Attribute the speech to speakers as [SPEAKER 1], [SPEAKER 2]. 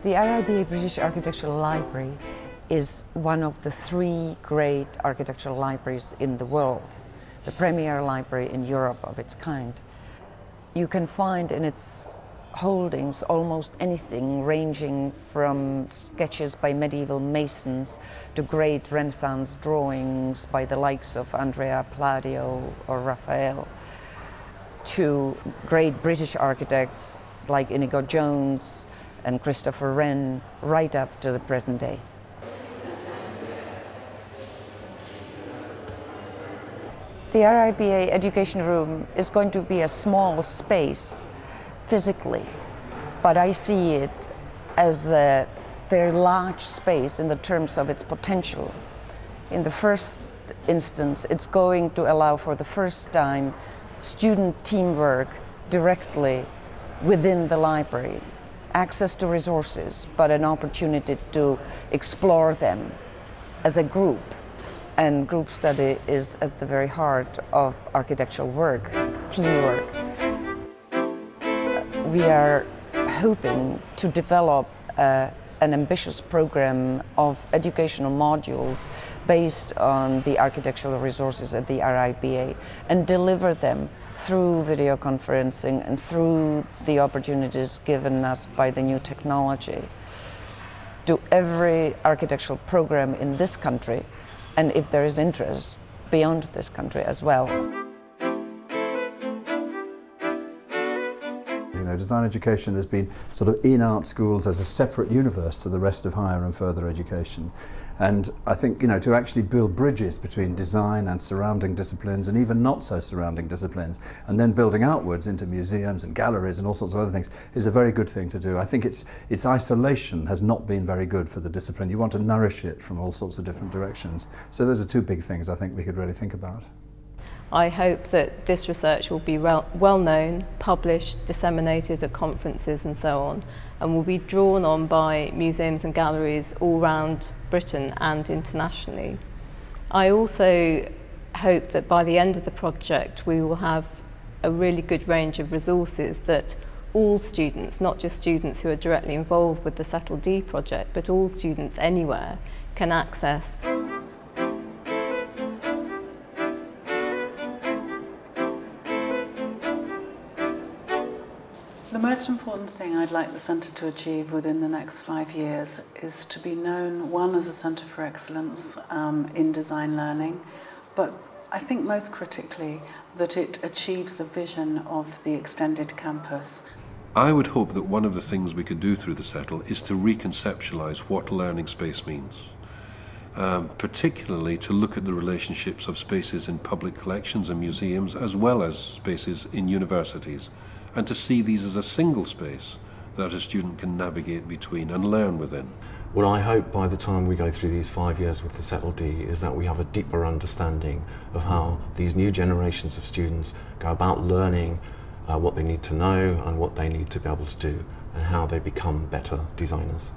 [SPEAKER 1] The RIBA British Architectural Library is one of the 3 great architectural libraries in the world, the premier library in Europe of its kind. You can find in its holdings almost anything, ranging from sketches by medieval masons to great Renaissance drawings by the likes of Andrea Palladio or Raphael, to great British architects like Inigo Jones and Christopher Wren, right up to the present day. The RIBA Education Room is going to be a small space physically, but I see it as a very large space in the terms of its potential. In the first instance, it's going to allow for the first time student teamwork directly within the library. Access to resources, but an opportunity to explore them as a group. And group study is at the very heart of architectural work, teamwork. We are hoping to develop an ambitious program of educational modules based on the architectural resources at the RIBA and deliver them through video conferencing and through the opportunities given us by the new technology to every architectural program in this country, and if there is interest, beyond this country as well.
[SPEAKER 2] Design education has been sort of in art schools as a separate universe to the rest of higher and further education. And I think, to actually build bridges between design and surrounding disciplines and even not so surrounding disciplines, and then building outwards into museums and galleries and all sorts of other things, is a very good thing to do. I think its isolation has not been very good for the discipline. You want to nourish it from all sorts of different directions. So those are 2 big things I think we could really think about.
[SPEAKER 3] I hope that this research will be well known, published, disseminated at conferences and so on, and will be drawn on by museums and galleries all around Britain and internationally. I also hope that by the end of the project we will have a really good range of resources that all students, not just students who are directly involved with the CETL project, but all students anywhere can access.
[SPEAKER 4] The most important thing I'd like the Centre to achieve within the next 5 years is to be known, one, as a Centre for Excellence in design learning, but I think most critically that it achieves the vision of the extended campus.
[SPEAKER 5] I would hope that one of the things we could do through the CETL is to reconceptualise what learning space means. Particularly to look at the relationships of spaces in public collections and museums as well as spaces in universities, and to see these as a single space that a student can navigate between and learn within.
[SPEAKER 6] What I hope by the time we go through these 5 years with the CETL is that we have a deeper understanding of how these new generations of students go about learning what they need to know and what they need to be able to do, and how they become better designers.